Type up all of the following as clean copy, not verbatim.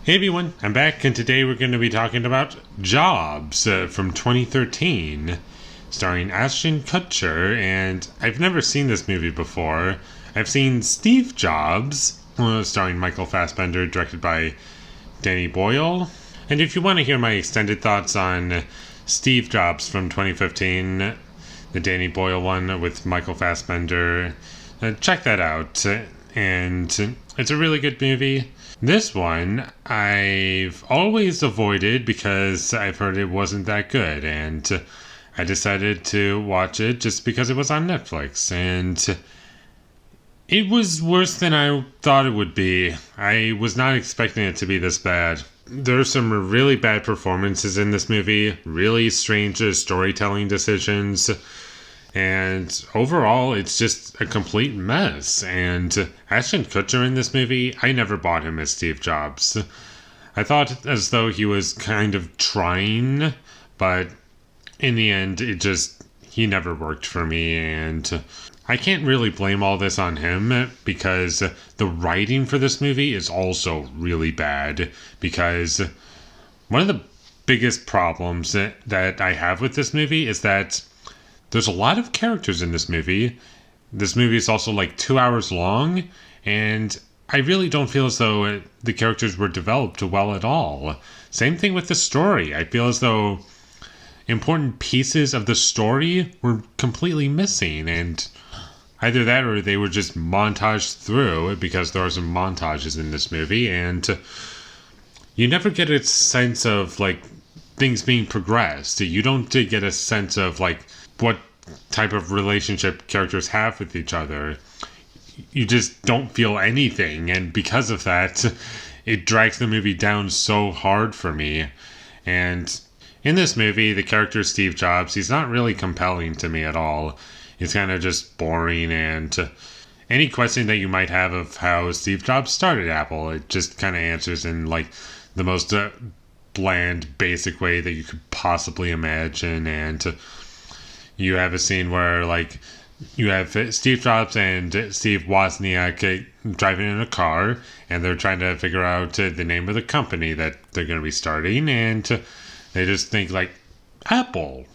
Hey everyone, I'm back, and today we're going to be talking about Jobs from 2013, starring Ashton Kutcher. And I've never seen this movie before. I've seen Steve Jobs, starring Michael Fassbender, directed by Danny Boyle. And if you want to hear my extended thoughts on Steve Jobs from 2015, the Danny Boyle one with Michael Fassbender, check that out. And it's a really good movie. This one I've always avoided because I've heard it wasn't that good, and I decided to watch it just because it was on Netflix, and it was worse than I thought it would be. I was not expecting it to be this bad. There are some really bad performances in this movie, really strange storytelling decisions, and overall, it's just a complete mess. And Ashton Kutcher in this movie, I never bought him as Steve Jobs. I thought as though he was kind of trying, but in the end, he never worked for me. And I can't really blame all this on him because the writing for this movie is also really bad. Because one of the biggest problems that I have with this movie is that there's a lot of characters in this movie. This movie is also like 2 hours long, and I really don't feel as though the characters were developed well at all. Same thing with the story. I feel as though important pieces of the story were completely missing, and either that or they were just montaged through, because there are some montages in this movie, and you never get a sense of like things being progressed. You don't get a sense of like what type of relationship characters have with each other. You just don't feel anything, and because of that, it drags the movie down so hard for me. And in this movie, the character Steve Jobs, he's not really compelling to me at all. He's kind of just boring, and any question that you might have of how Steve Jobs started Apple, it just kind of answers in like the most bland, basic way that you could possibly imagine. And you have a scene where, like, you have Steve Jobs and Steve Wozniak driving in a car, and they're trying to figure out the name of the company that they're going to be starting, and they just think, like, Apple.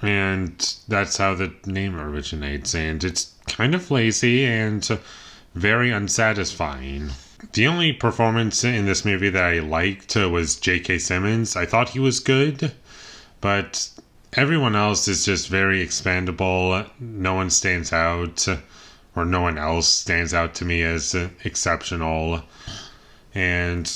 And that's how the name originates, and it's kind of lazy and very unsatisfying. The only performance in this movie that I liked was J.K. Simmons. I thought he was good, but everyone else is just very expendable. No one stands out, or no one else stands out to me as exceptional. And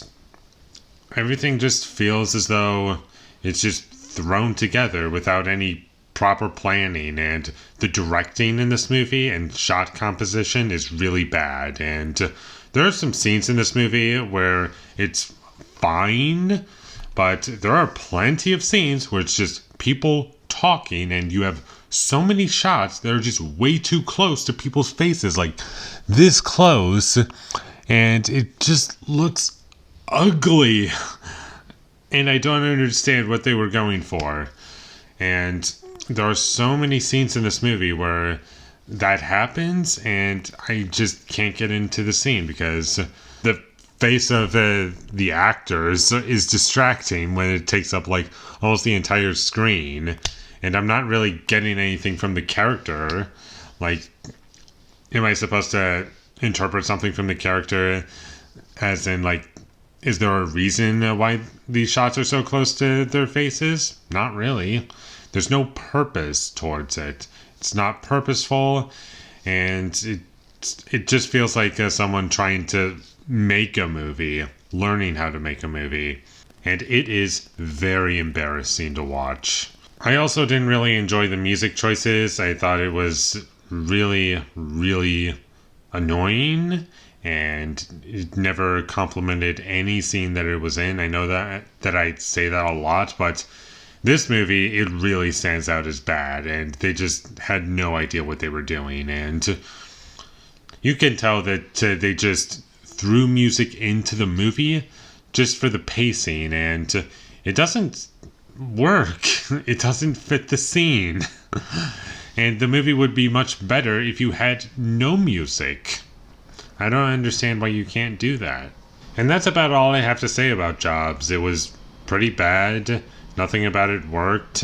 everything just feels as though it's just thrown together without any proper planning. And the directing in this movie and shot composition is really bad. And there are some scenes in this movie where it's fine, but there are plenty of scenes where it's just people talking, and you have so many shots that are just way too close to people's faces, like this close, and it just looks ugly. And I don't understand what they were going for. And there are so many scenes in this movie where that happens, and I just can't get into the scene because the face of the actors is distracting when it takes up like almost the entire screen, and I'm not really getting anything from the character. Like, am I supposed to interpret something from the character as in like, is there a reason why these shots are so close to their faces? Not really. There's no purpose towards it. It's not purposeful, and it just feels like someone trying to make a movie, learning how to make a movie, and it is very embarrassing to watch. I also didn't really enjoy the music choices. I thought it was really, really annoying, and it never complimented any scene that it was in. I know that I say that a lot, but this movie, it really stands out as bad, and they just had no idea what they were doing, and you can tell that they just threw music into the movie just for the pacing, and it doesn't work. It doesn't fit the scene. And the movie would be much better if you had no music. I don't understand why you can't do that. And that's about all I have to say about Jobs. It was pretty bad. Nothing about it worked.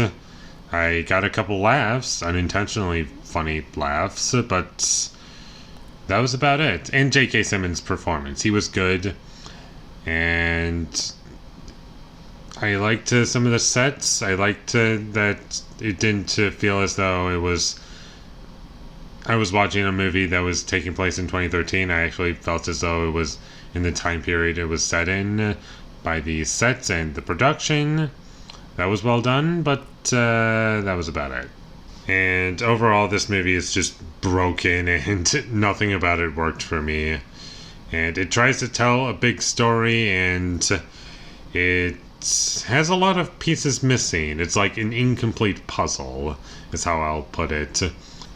I got a couple laughs, unintentionally funny laughs, but that was about it. And J.K. Simmons' performance. He was good. And I liked some of the sets. I liked that it didn't feel as though I was watching a movie that was taking place in 2013. I actually felt as though it was in the time period it was set in by the sets and the production. That was well done, but that was about it. And overall, this movie is just broken and nothing about it worked for me. And it tries to tell a big story and it has a lot of pieces missing. It's like an incomplete puzzle, is how I'll put it.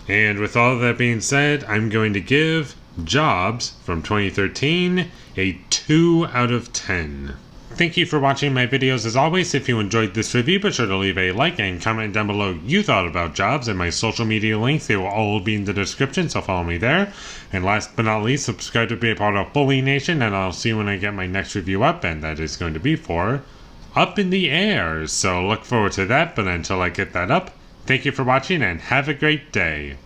And with all that being said, I'm going to give Jobs from 2013 a 2 out of 10. Thank you for watching my videos as always. If you enjoyed this review, be sure to leave a like and comment down below what you thought about Jobs, and my social media links, they will all be in the description, so follow me there. And last but not least, subscribe to be a part of Foley Nation, and I'll see you when I get my next review up, and that is going to be for Up in the Air. So look forward to that, but until I get that up, thank you for watching and have a great day.